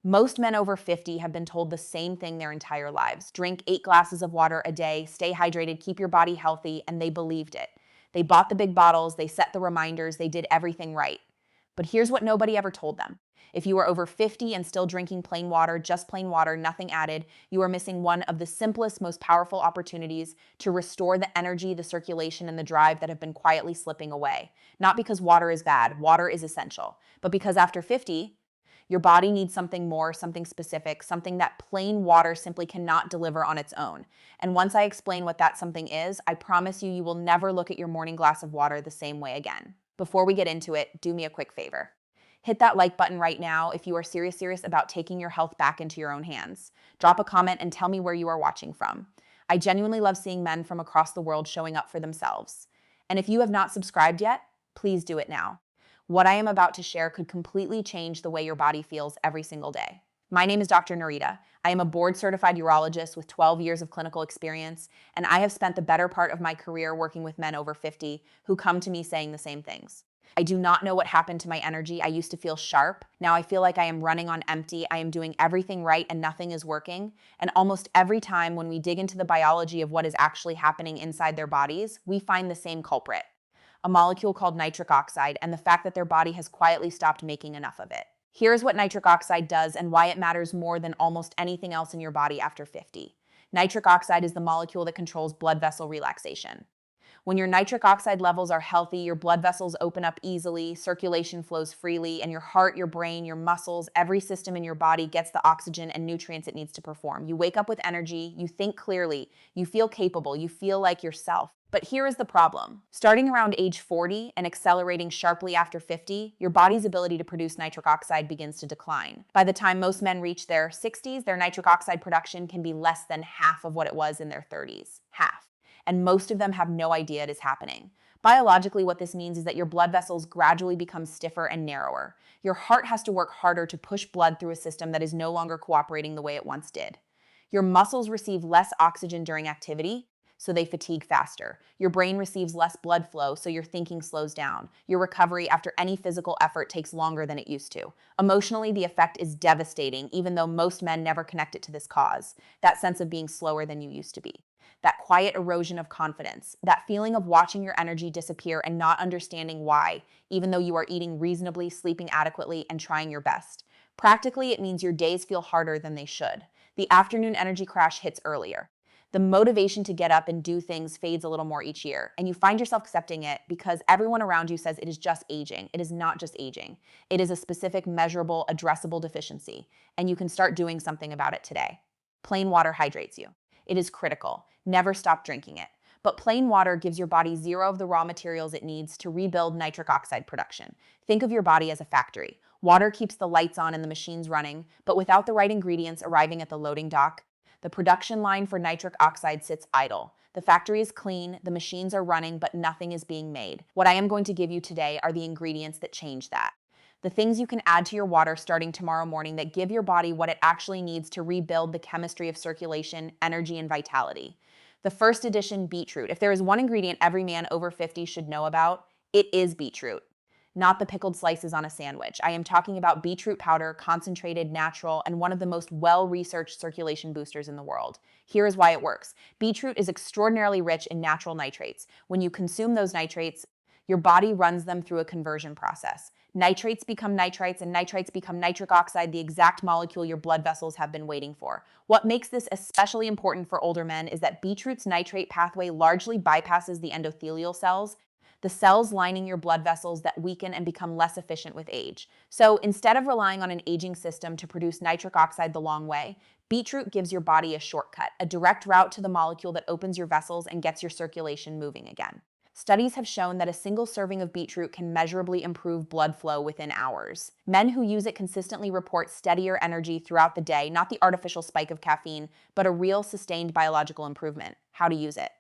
Most men over 50 have been told the same thing their entire lives. Drink 8 glasses of water a day, stay hydrated, keep your body healthy, and they believed it. They bought the big bottles, they set the reminders, they did everything right. But here's what nobody ever told them. If you are over 50 and still drinking plain water, just plain water, nothing added, you are missing one of the simplest, most powerful opportunities to restore the energy, the circulation, and the drive that have been quietly slipping away. Not because water is bad, water is essential, but because after 50, your body needs something more, something specific, something that plain water simply cannot deliver on its own. And once I explain what that something is, I promise you, you will never look at your morning glass of water the same way again. Before we get into it, do me a quick favor. Hit that like button right now if you are serious about taking your health back into your own hands. Drop a comment and tell me where you are watching from. I genuinely love seeing men from across the world showing up for themselves. And if you have not subscribed yet, please do it now. What I am about to share could completely change the way your body feels every single day. My name is Dr. Narita. I am a board-certified urologist with 12 years of clinical experience, and I have spent the better part of my career working with men over 50 who come to me saying the same things. I do not know what happened to my energy. I used to feel sharp. Now I feel like I am running on empty. I am doing everything right and nothing is working. And almost every time when we dig into the biology of what is actually happening inside their bodies, we find the same culprit, a molecule called nitric oxide, and the fact that their body has quietly stopped making enough of it. Here's what nitric oxide does and why it matters more than almost anything else in your body after 50. Nitric oxide is the molecule that controls blood vessel relaxation. When your nitric oxide levels are healthy, your blood vessels open up easily, circulation flows freely, and your heart, your brain, your muscles, every system in your body gets the oxygen and nutrients it needs to perform. You wake up with energy, you think clearly, you feel capable, you feel like yourself. But here is the problem. Starting around age 40 and accelerating sharply after 50, your body's ability to produce nitric oxide begins to decline. By the time most men reach their 60s, their nitric oxide production can be less than half of what it was in their 30s. Half. And most of them have no idea it is happening. Biologically, what this means is that your blood vessels gradually become stiffer and narrower. Your heart has to work harder to push blood through a system that is no longer cooperating the way it once did. Your muscles receive less oxygen during activity, so they fatigue faster. Your brain receives less blood flow, so your thinking slows down. Your recovery after any physical effort takes longer than it used to. Emotionally, the effect is devastating, even though most men never connect it to this cause, that sense of being slower than you used to be. That quiet erosion of confidence, that feeling of watching your energy disappear and not understanding why, even though you are eating reasonably, sleeping adequately, and trying your best. Practically, it means your days feel harder than they should. The afternoon energy crash hits earlier. The motivation to get up and do things fades a little more each year, and you find yourself accepting it because everyone around you says it is just aging. It is not just aging. It is a specific, measurable, addressable deficiency, and you can start doing something about it today. Plain water hydrates you. It is critical. Never stop drinking it. But plain water gives your body zero of the raw materials it needs to rebuild nitric oxide production. Think of your body as a factory. Water keeps the lights on and the machines running, but without the right ingredients arriving at the loading dock, the production line for nitric oxide sits idle. The factory is clean, the machines are running, but nothing is being made. What I am going to give you today are the ingredients that change that. The things you can add to your water starting tomorrow morning that give your body what it actually needs to rebuild the chemistry of circulation, energy, and vitality. The first addition, beetroot. If there is one ingredient every man over 50 should know about, it is beetroot. Not the pickled slices on a sandwich. I am talking about beetroot powder, concentrated, natural, and one of the most well-researched circulation boosters in the world. Here is why it works. Beetroot is extraordinarily rich in natural nitrates. When you consume those nitrates, your body runs them through a conversion process. Nitrates become nitrites, and nitrites become nitric oxide, the exact molecule your blood vessels have been waiting for. What makes this especially important for older men is that beetroot's nitrate pathway largely bypasses the endothelial cells, the cells lining your blood vessels that weaken and become less efficient with age. So instead of relying on an aging system to produce nitric oxide the long way, beetroot gives your body a shortcut, a direct route to the molecule that opens your vessels and gets your circulation moving again. Studies have shown that a single serving of beetroot can measurably improve blood flow within hours. Men who use it consistently report steadier energy throughout the day, not the artificial spike of caffeine, but a real sustained biological improvement. How to use it.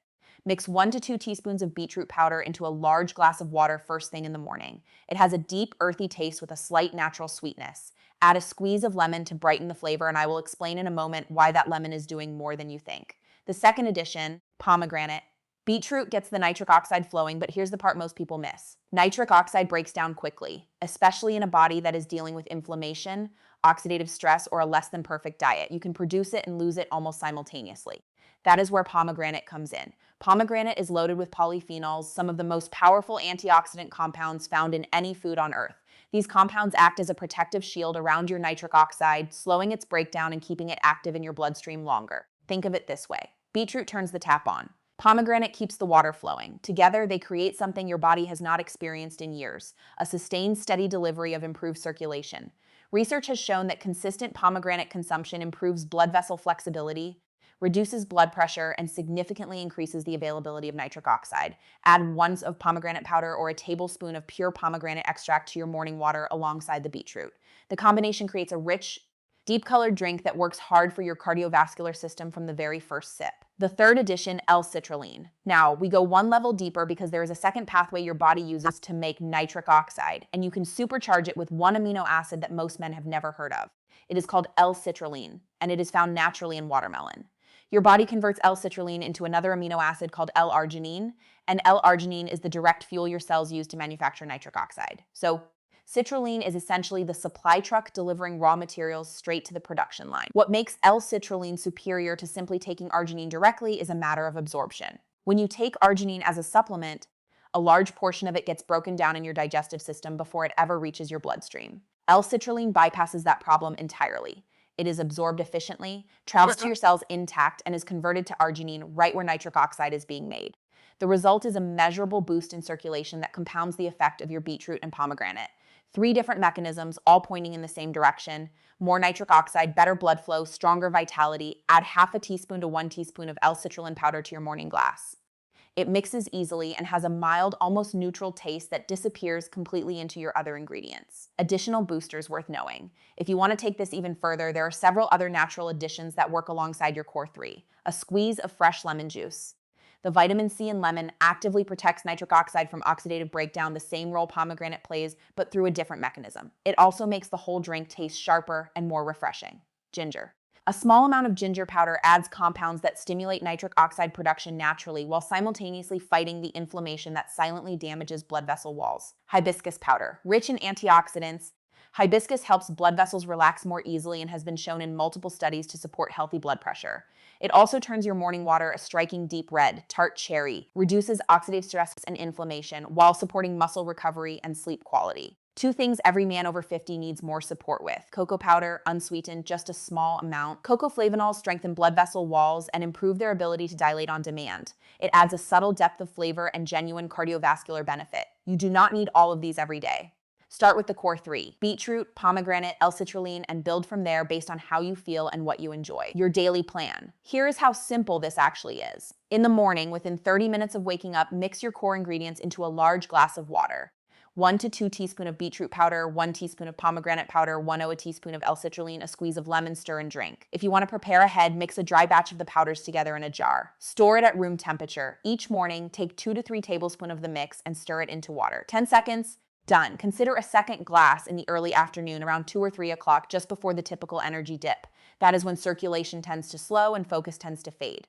Mix 1 to 2 teaspoons of beetroot powder into a large glass of water first thing in the morning. It has a deep, earthy taste with a slight natural sweetness. Add a squeeze of lemon to brighten the flavor, and I will explain in a moment why that lemon is doing more than you think. The second addition, pomegranate. Beetroot gets the nitric oxide flowing, but here's the part most people miss. Nitric oxide breaks down quickly, especially in a body that is dealing with inflammation. oxidative stress, or a less than perfect diet. You can produce it and lose it almost simultaneously. That is where pomegranate comes in. Pomegranate is loaded with polyphenols, some of the most powerful antioxidant compounds found in any food on Earth. These compounds act as a protective shield around your nitric oxide, slowing its breakdown and keeping it active in your bloodstream longer. Think of it this way. Beetroot turns the tap on. Pomegranate keeps the water flowing. Together, they create something your body has not experienced in years, a sustained, steady delivery of improved circulation. Research has shown that consistent pomegranate consumption improves blood vessel flexibility, reduces blood pressure, and significantly increases the availability of nitric oxide. Add 1 of pomegranate powder or a tablespoon of pure pomegranate extract to your morning water alongside the beetroot. The combination creates a rich, deep-colored drink that works hard for your cardiovascular system from the very first sip. The third addition, L-citrulline. Now, we go one level deeper because there is a second pathway your body uses to make nitric oxide, and you can supercharge it with one amino acid that most men have never heard of. It is called L-citrulline, and it is found naturally in watermelon. Your body converts L-citrulline into another amino acid called L-arginine, and L-arginine is the direct fuel your cells use to manufacture nitric oxide. So, citrulline is essentially the supply truck delivering raw materials straight to the production line. What makes L-citrulline superior to simply taking arginine directly is a matter of absorption. When you take arginine as a supplement, a large portion of it gets broken down in your digestive system before it ever reaches your bloodstream. L-citrulline bypasses that problem entirely. It is absorbed efficiently, travels to your cells intact, and is converted to arginine right where nitric oxide is being made. The result is a measurable boost in circulation that compounds the effect of your beetroot and pomegranate. 3 different mechanisms, all pointing in the same direction. More nitric oxide, better blood flow, stronger vitality. Add half a teaspoon to 1 teaspoon of L-citrulline powder to your morning glass. It mixes easily and has a mild, almost neutral taste that disappears completely into your other ingredients. Additional boosters worth knowing. If you want to take this even further, there are several other natural additions that work alongside your core 3. A squeeze of fresh lemon juice. The vitamin C in lemon actively protects nitric oxide from oxidative breakdown, the same role pomegranate plays, but through a different mechanism. It also makes the whole drink taste sharper and more refreshing. Ginger. A small amount of ginger powder adds compounds that stimulate nitric oxide production naturally while simultaneously fighting the inflammation that silently damages blood vessel walls. Hibiscus powder. Rich in antioxidants, hibiscus helps blood vessels relax more easily and has been shown in multiple studies to support healthy blood pressure. It also turns your morning water a striking deep red, tart cherry, reduces oxidative stress and inflammation while supporting muscle recovery and sleep quality. 2 things every man over 50 needs more support with. Cocoa powder, unsweetened, just a small amount. Cocoa flavanols strengthen blood vessel walls and improve their ability to dilate on demand. It adds a subtle depth of flavor and genuine cardiovascular benefit. You do not need all of these every day. Start with the core 3, beetroot, pomegranate, L-citrulline, and build from there based on how you feel and what you enjoy. Your daily plan. Here is how simple this actually is. In the morning, within 30 minutes of waking up, mix your core ingredients into a large glass of water. 1 to 2 teaspoons of beetroot powder, 1 teaspoon of pomegranate powder, 1/0 teaspoon of L-citrulline, a squeeze of lemon, stir and drink. If you want to prepare ahead, mix a dry batch of the powders together in a jar. Store it at room temperature. Each morning, take 2 to 3 tablespoons of the mix and stir it into water. 10 seconds. Done. Consider a second glass in the early afternoon around 2 or 3 o'clock just before the typical energy dip. That is when circulation tends to slow and focus tends to fade.